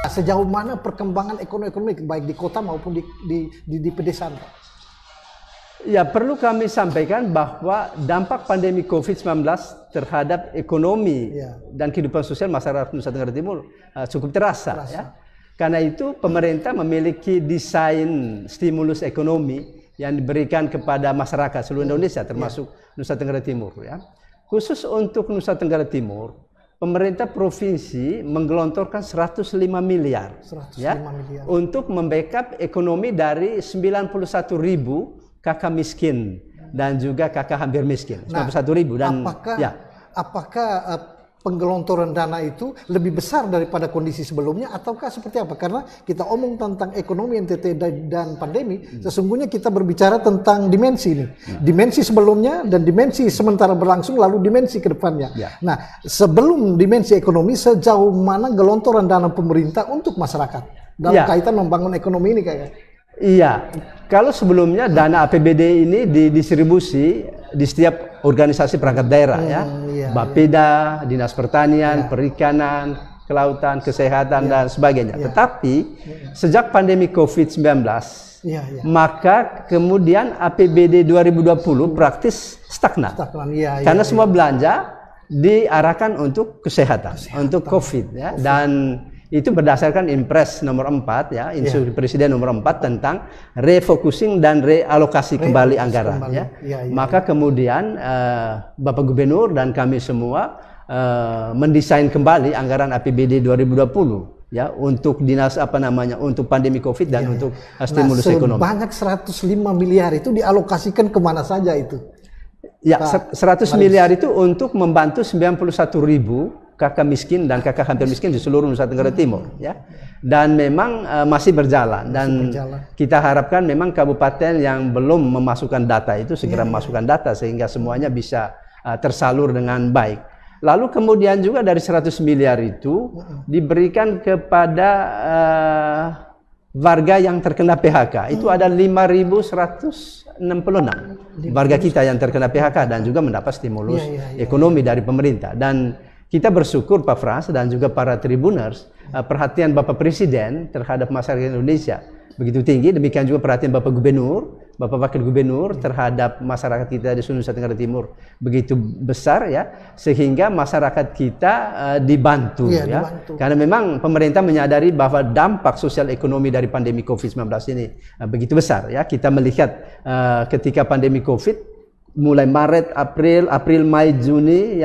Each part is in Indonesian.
Sejauh mana perkembangan ekonomi baik di kota maupun di pedesaan, Pak? Ya, perlu kami sampaikan bahwa dampak pandemi COVID-19 terhadap ekonomi dan kehidupan sosial masyarakat Nusa Tenggara Timur cukup terasa. Ya. Karena itu pemerintah memiliki desain stimulus ekonomi yang diberikan kepada masyarakat seluruh Indonesia, termasuk Nusa Tenggara Timur. Ya. Khusus untuk Nusa Tenggara Timur, pemerintah provinsi menggelontorkan 105 miliar, miliar untuk membackup ekonomi dari 91.000 kakak miskin dan juga kakak hampir miskin. 91.000 dan apakah penggelontoran dana itu lebih besar daripada kondisi sebelumnya ataukah seperti apa? Karena kita omong tentang ekonomi NTT dan pandemi, sesungguhnya kita berbicara tentang dimensi ini. Dimensi sebelumnya dan dimensi sementara berlangsung lalu dimensi ke depannya. Nah, sebelum dimensi ekonomi, sejauh mana gelontoran dana pemerintah untuk masyarakat dalam kaitan membangun ekonomi ini kayaknya? Iya, kalau sebelumnya dana APBD ini didistribusi di setiap organisasi perangkat daerah Bapeda, Dinas Pertanian, Perikanan, Kelautan, Kesehatan dan sebagainya. Tetapi sejak pandemi COVID-19, maka kemudian APBD 2020 praktis stagnan. Karena semua belanja diarahkan untuk kesehatan. Untuk COVID dan itu berdasarkan Impres nomor 4 Instruksi Presiden nomor 4 tentang refocusing dan realokasi kembali anggaran Maka kemudian Bapak Gubernur dan kami semua mendesain kembali anggaran APBD 2020 untuk dinas untuk pandemi Covid dan untuk stimulus ekonomi. Sebanyak 105 miliar itu dialokasikan kemana saja itu? Ya, 100 miliar itu untuk membantu 91.000 kakak miskin dan kakak hampir miskin di seluruh Nusa Tenggara Timur dan memang masih berjalan dan kita harapkan memang kabupaten yang belum memasukkan data itu segera memasukkan data sehingga semuanya bisa tersalur dengan baik. Lalu kemudian juga dari 100 miliar itu diberikan kepada warga yang terkena PHK. Itu ada 5.166 warga kita yang terkena PHK dan juga mendapat stimulus ekonomi dari pemerintah. Dan kita bersyukur Pak Frans dan juga para Tribuners, perhatian Bapak Presiden terhadap masyarakat Indonesia begitu tinggi, demikian juga perhatian Bapak Gubernur, Bapak Wakil Gubernur terhadap masyarakat kita di Nusa Tenggara Timur begitu besar sehingga masyarakat kita dibantu dibantu. Karena memang pemerintah menyadari bahwa dampak sosial ekonomi dari pandemi COVID-19 ini begitu besar Kita melihat ketika pandemi COVID mulai Maret, April, Mei, Juni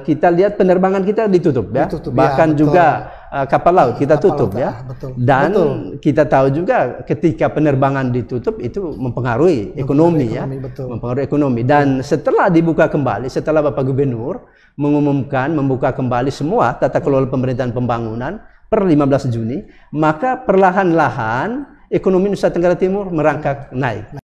kita lihat penerbangan kita ditutup bahkan juga kapal laut kita tutup dan kita tahu juga ketika penerbangan ditutup itu mempengaruhi ekonomi mempengaruhi ekonomi dan setelah dibuka kembali, setelah Bapak Gubernur mengumumkan membuka kembali semua tata kelola pemerintahan pembangunan per 15 Juni, maka perlahan-lahan ekonomi Nusa Tenggara Timur merangkak naik.